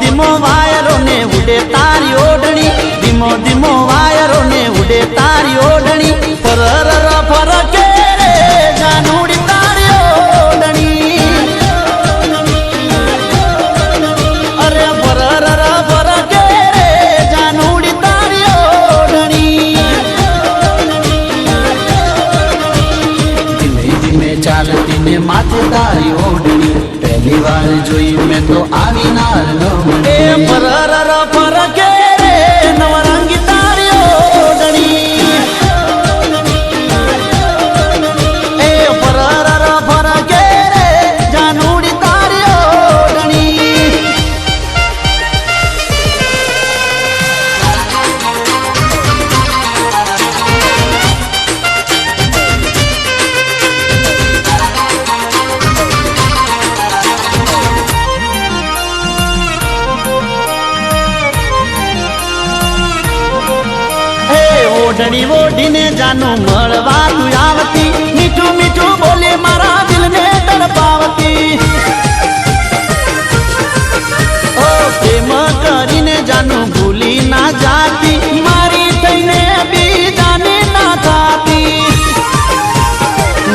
धीमो वायरो ने उड़े तारी ओढ़नी, धीमो धीमो वायरो ने उड़े तारी ओढ़नी। फरर फरके रे जानूड़ी तारी ओढ़नी, अरे फरर फरके रे जानूड़ी तारी ओढ़नी। धीमे धीमे चालती ने माथे तारी ओढ़नी, पहली बार जोई मैं तो आवी नार नो ए फरर फरके रे नवरंगी तारी ओढ़नी, ए फरर फरके रे जानूड़ी तारी ओढ़नी। ओढ़नी ओढ़ीने जानू मळवा तू आवती, मीठू मीठू बोले मारा दिल ने तड़पावती। ओ प्रेम करीने जानू भूली ना जाती, मारी थईने बीजाने ना थाती।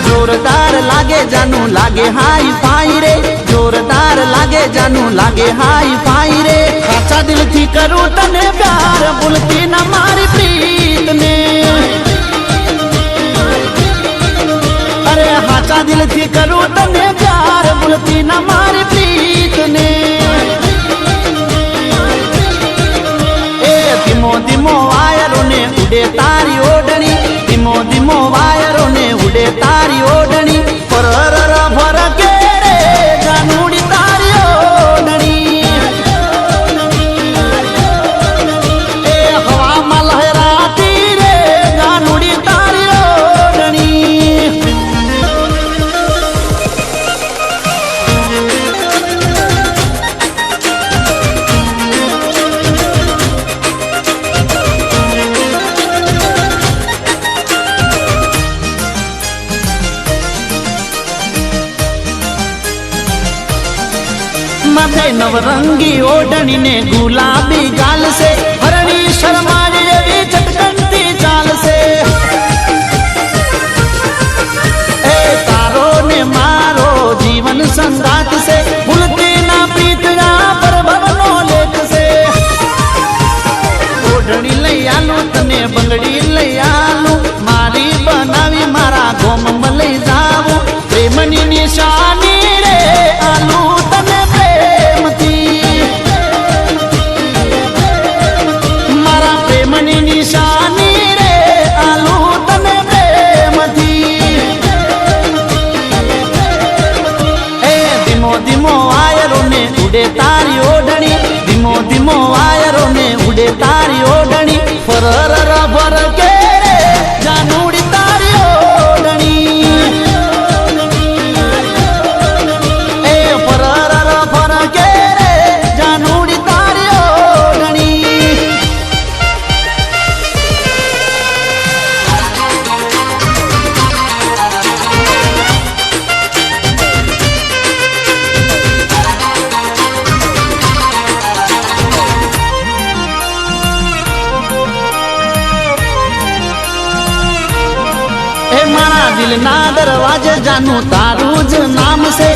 जोरदार लागे जानू लागे हाई फाई रे, जोरदार लागे जानू लागे हाई फाई रे। खाचा दिल थी करूं तने प्यार, भूलती ना मारी प्रीत ने, अरे हाचा दिल थी करूं तने प्यार, भूलती ना मारी प्रीत ने। ए धीमो धीमो वायरो ने उड़े तारी ओढ़नी, धीमो धीमो वायरो ने उड़े तारी ओढ़नी। फरर फरके रे जानूड़ी तारी ओढ़नी, ए हवा में लहराती रे जानूड़ी तारी ओढ़नी। माथे नवरंगी ओढ़नी ने गुलाबी गाल से, हरणी शर्मा जेवी चटकनती चाल से। ए तारो ने मारो जीवन संगात से, भूलती ना प्रीतरा पर भवनो लेख से। ओढ़नी लई आलू तने बंगड़ी लई आलू, मारी बनावी मारा गोम में लई जावू। प्रेमनी निशानी रे आलू तने निशानी रे आलू तने प्रेम थी। ए धीमो धीमो वायरो ने उड़े तारी ओढ़नी, धीमो धीमो वायरो ने उड़े तारी ओढ़नी। फरर फरके रे जानूड़ी तारी ओढ़नी, ए फरर फरके रे जानूड़ी तारी ओढ़नी। मारा दिल ना दरवाजे जानू तारू ज नाम से।